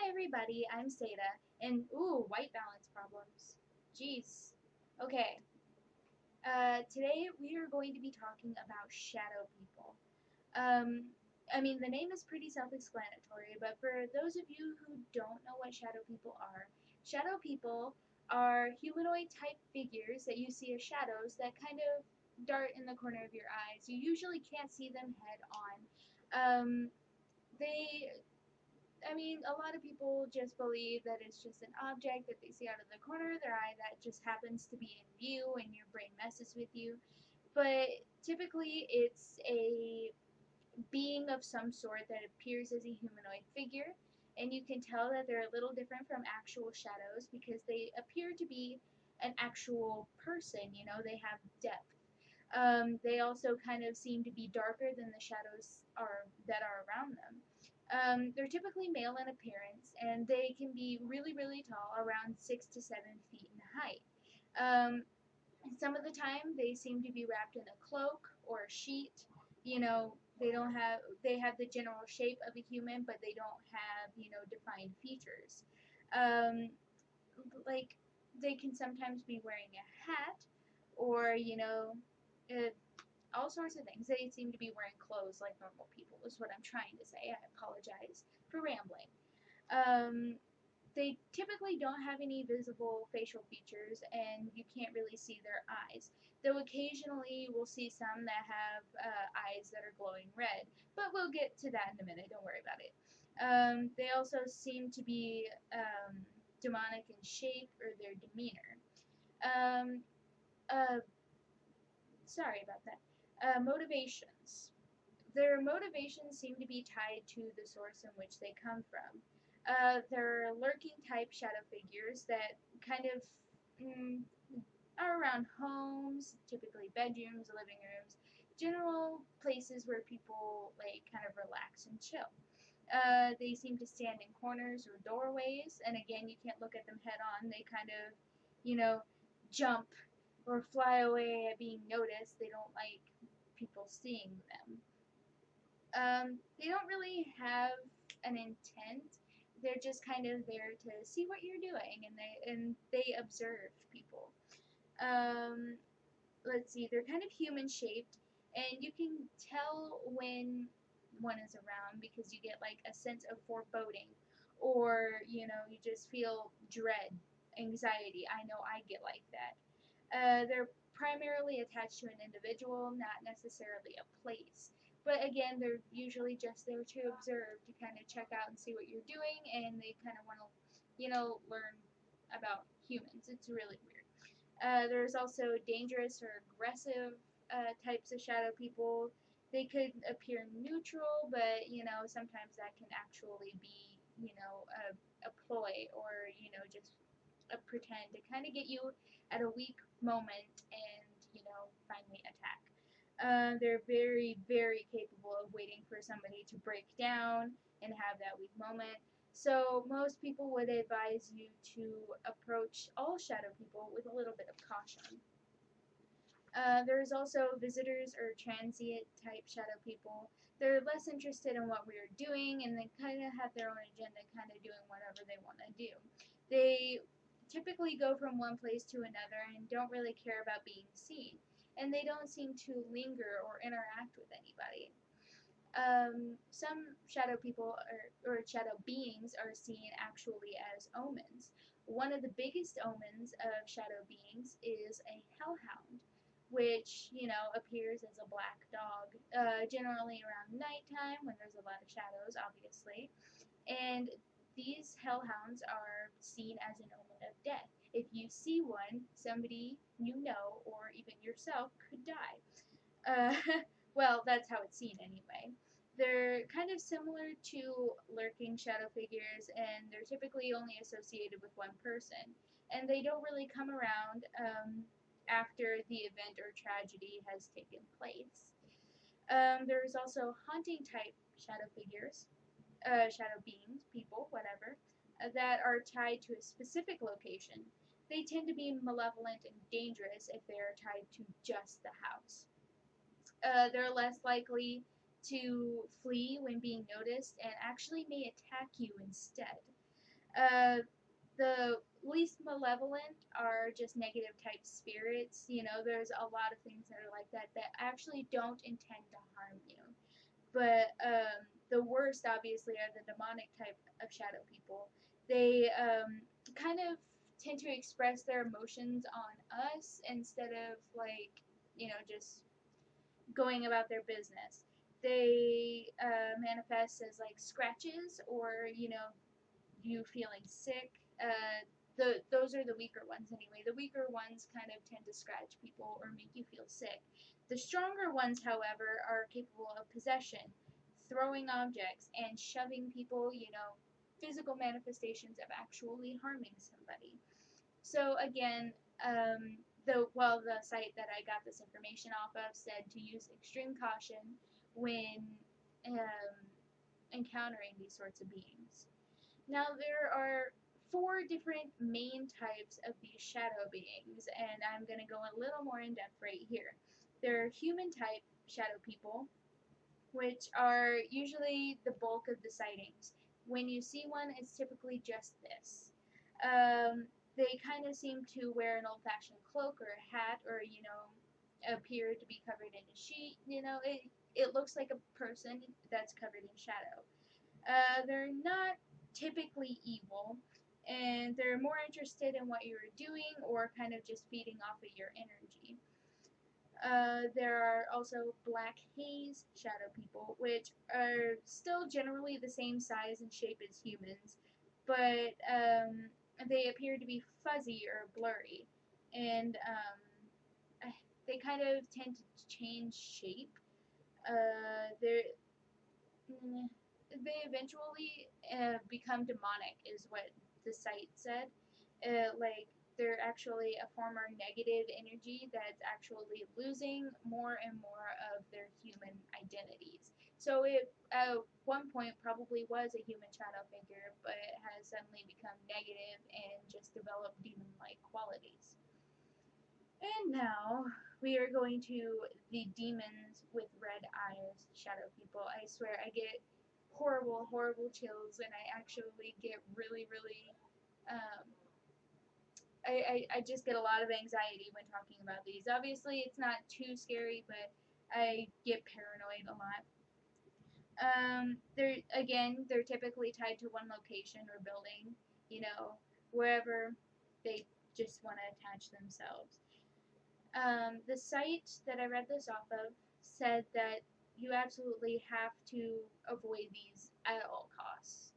Hi everybody, I'm Seda, and ooh, white balance problems. Jeez. Okay, today we are going to be talking about shadow people. Um, I mean, the name is pretty self-explanatory, but for those of you who don't know what shadow people are humanoid type figures that you see as shadows that kind of dart in the corner of your eyes. You usually can't see them head on. They I mean, a lot of people just believe that it's just an object that they see out of the corner of their eye that just happens to be in view and your brain messes with you. But typically, it's a being of some sort that appears as a humanoid figure, and you can tell that they're a little different from actual shadows because they appear to be an actual person, they have depth. They also kind of seem to be darker than the shadows that are around them. They're typically male in appearance, and they can be really, really tall, around 6 to 7 feet in height. Um, some of the time, they seem to be wrapped in a cloak or a sheet. They have the general shape of a human, but they don't have defined features. Um, like they can sometimes be wearing a hat, or uh, all sorts of things. They seem to be wearing clothes like normal people, is what I'm trying to say. I apologize for rambling. Um, they typically don't have any visible facial features, and you can't really see their eyes. Though occasionally we'll see some that have eyes that are glowing red, but we'll get to that in a minute. Don't worry about it. They also seem to be demonic in shape or their demeanor. Um, uh, Sorry about that. Motivations. Their motivations seem to be tied to the source in which they come from. They're lurking type shadow figures that kind of mm, are around homes, typically bedrooms, living rooms, general places where people like kind of relax and chill. They seem to stand in corners or doorways, and again, you can't look at them head on. They kind of, you know, jump or fly away at being noticed. They don't like people seeing them. They don't really have an intent. They're just kind of there to see what you're doing, and they observe people. Um, let's see, they're kind of human shaped, and you can tell when one is around because you get like a sense of foreboding, or you just feel dread, anxiety. I know I get like that. They're primarily attached to an individual, not necessarily a place. But again, they're usually just there to observe, to kind of check out and see what you're doing, and they kind of want to, learn about humans. It's really weird. There's also dangerous or aggressive types of shadow people. They could appear neutral, but sometimes that can actually be a ploy, or just a pretend to kind of get you at a weak moment and finally attack. They're very, very capable of waiting for somebody to break down and have that weak moment. So most people would advise you to approach all shadow people with a little bit of caution. There's also visitors or transient type shadow people. They're less interested in what we're doing, and they kind of have their own agenda, kind of doing whatever they want to do. They typically go from one place to another and don't really care about being seen, and they don't seem to linger or interact with anybody. Some shadow people or shadow beings are seen actually as omens. One of the biggest omens of shadow beings is a hellhound, which appears as a black dog, generally around nighttime when there's a lot of shadows, obviously. And these hellhounds are seen as an omen of death. If you see one, somebody you know or even yourself could die. Uh, well, that's how it's seen anyway. They're kind of similar to lurking shadow figures, and they're typically only associated with one person. And they don't really come around after the event or tragedy has taken place. There's also haunting type shadow figures, shadow beings, people, whatever, that are tied to a specific location. They tend to be malevolent and dangerous if they are tied to just the house. They're less likely to flee when being noticed and actually may attack you instead. Uh, the least malevolent are just negative type spirits. You know, there's a lot of things that are like that that actually don't intend to harm you. But the worst, obviously, are the demonic type of shadow people. They kind of tend to express their emotions on us instead of, like, just going about their business. They manifest as like scratches, or you feeling sick. Those are the weaker ones anyway. The weaker ones kind of tend to scratch people or make you feel sick. The stronger ones, however, are capable of possession, throwing objects, and shoving people. Physical manifestations of actually harming somebody. So again, the site that I got this information off of said to use extreme caution when um, encountering these sorts of beings. Now, there are four different main types of these shadow beings, and I'm going to go a little more in depth right here. There are human type shadow people, which are usually the bulk of the sightings. When you see one, it's typically just this. They kind of seem to wear an old fashioned cloak or a hat, or, appear to be covered in a sheet. It looks like a person that's covered in shadow. They're not typically evil, and they're more interested in what you're doing or kind of just feeding off of your energy. There are also black haze shadow people, which are still generally the same size and shape as humans, but they appear to be fuzzy or blurry, and they kind of tend to change shape. They're they eventually become demonic, is what the site said. Like, they're actually a former negative energy that's actually losing more and more of their human identities. So it at one point probably was a human shadow figure, but it has suddenly become negative and just developed demon-like qualities. And now we are going to the demons with red eyes shadow people. I swear I get horrible, horrible chills, and I actually get really, really. Um, I just get a lot of anxiety when talking about these. Obviously, it's not too scary, but I get paranoid a lot. They're typically tied to one location or building, wherever they just want to attach themselves. The site that I read this off of said that you absolutely have to avoid these at all costs.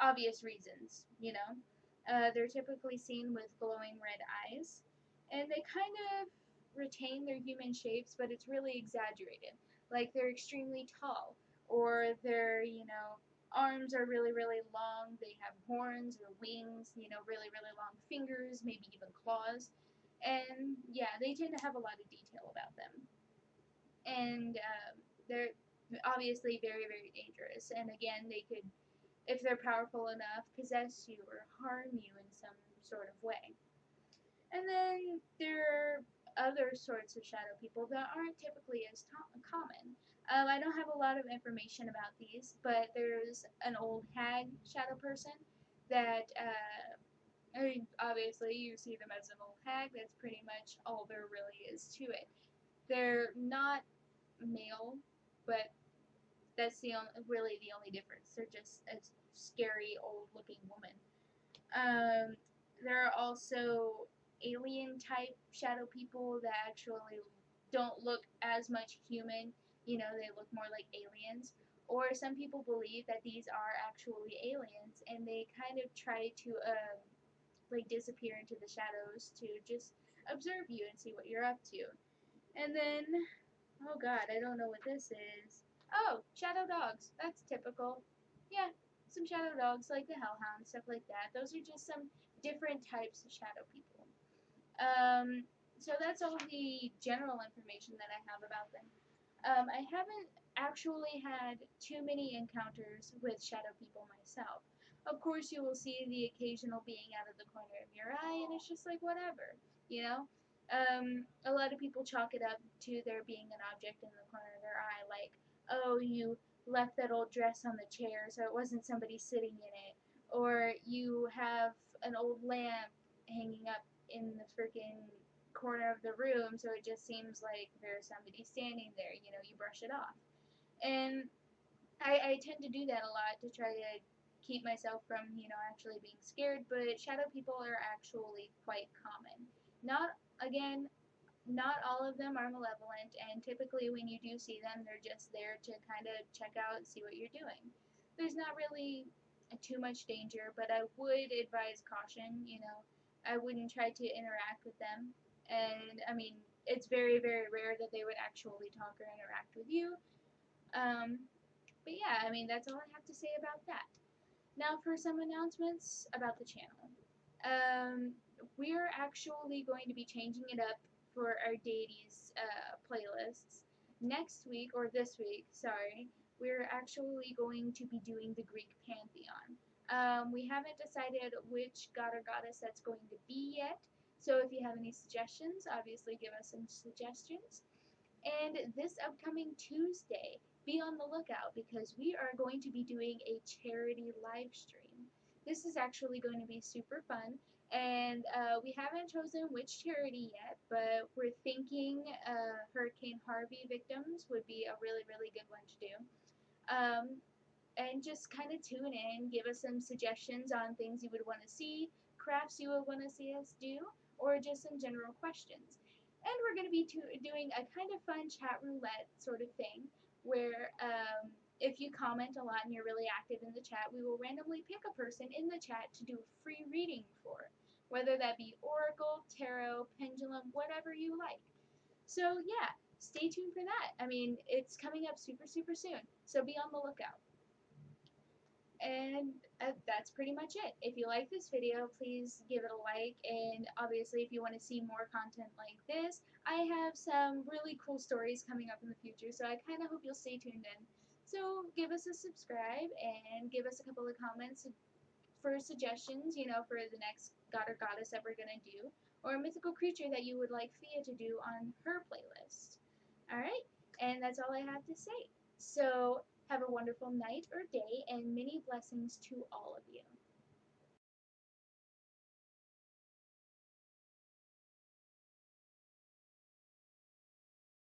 Obvious reasons, they're typically seen with glowing red eyes, and they kind of retain their human shapes, but it's really exaggerated. Like, they're extremely tall, or their, arms are really, really long. They have horns or wings, really, really long fingers, maybe even claws. And yeah, they tend to have a lot of detail about them. And they're obviously very, very dangerous. And again, they could, if they're powerful enough, possess you or harm you in some sort of way. And then there are other sorts of shadow people that aren't typically as common. I don't have a lot of information about these, but there's an old hag shadow person that, I mean, obviously you see them as an old hag. That's pretty much all there really is to it. They're not male, but that's really the only difference. They're just a scary old looking woman. Um, there are also alien type shadow people that actually don't look as much human. They look more like aliens. Or some people believe that these are actually aliens, and they kind of try to like disappear into the shadows to just observe you and see what you're up to. And then, oh god, I don't know what this is. Oh, shadow dogs. That's typical. Yeah, some shadow dogs like the hellhound, stuff like that. Those are just some different types of shadow people. So that's all the general information that I have about them. I haven't actually had too many encounters with shadow people myself. Of course, you will see the occasional being out of the corner of your eye, and it's just like whatever, you know. A lot of people chalk it up to there being an object in the corner of their eye, like, oh, you left that old dress on the chair so it wasn't somebody sitting in it, or you have an old lamp hanging up in the freaking corner of the room so it just seems like there's somebody standing there. You brush it off. And I tend to do that a lot to try to keep myself from, actually being scared, but shadow people are actually quite common. Not, again, not all of them are malevolent, and typically when you do see them, they're just there to kind of check out and see what you're doing. There's not really too much danger, but I would advise caution. I wouldn't try to interact with them. And, I mean, it's very, very rare that they would actually talk or interact with you. Um, but yeah, I mean, that's all I have to say about that. Now for some announcements about the channel. Um, we're actually going to be changing it up for our deities playlists. Next week, or this week, sorry, we're actually going to be doing the Greek pantheon. We haven't decided which god or goddess that's going to be yet, so if you have any suggestions, obviously give us some suggestions. And this upcoming Tuesday, be on the lookout because we are going to be doing a charity live stream. This is actually going to be super fun, and we haven't chosen which charity yet, but we're thinking Hurricane Harvey victims would be a really, really good one to do. Um, and just kind of tune in, give us some suggestions on things you would want to see, crafts you would want to see us do, or just some general questions. And we're going to be doing a kind of fun chat roulette sort of thing where if you comment a lot and you're really active in the chat, we will randomly pick a person in the chat to do a free reading for, whether that be oracle, tarot, pendulum, whatever you like. So yeah, stay tuned for that. I mean, it's coming up super, super soon, so be on the lookout. And that's pretty much it. If you like this video, please give it a like, and obviously if you want to see more content like this, I have some really cool stories coming up in the future, so I kind of hope you'll stay tuned in. So give us a subscribe and give us a couple of comments for suggestions, for the next god or goddess that we're going to do, or a mythical creature that you would like Thea to do on her playlist. Alright, and that's all I have to say. So have a wonderful night or day, and many blessings to all of you.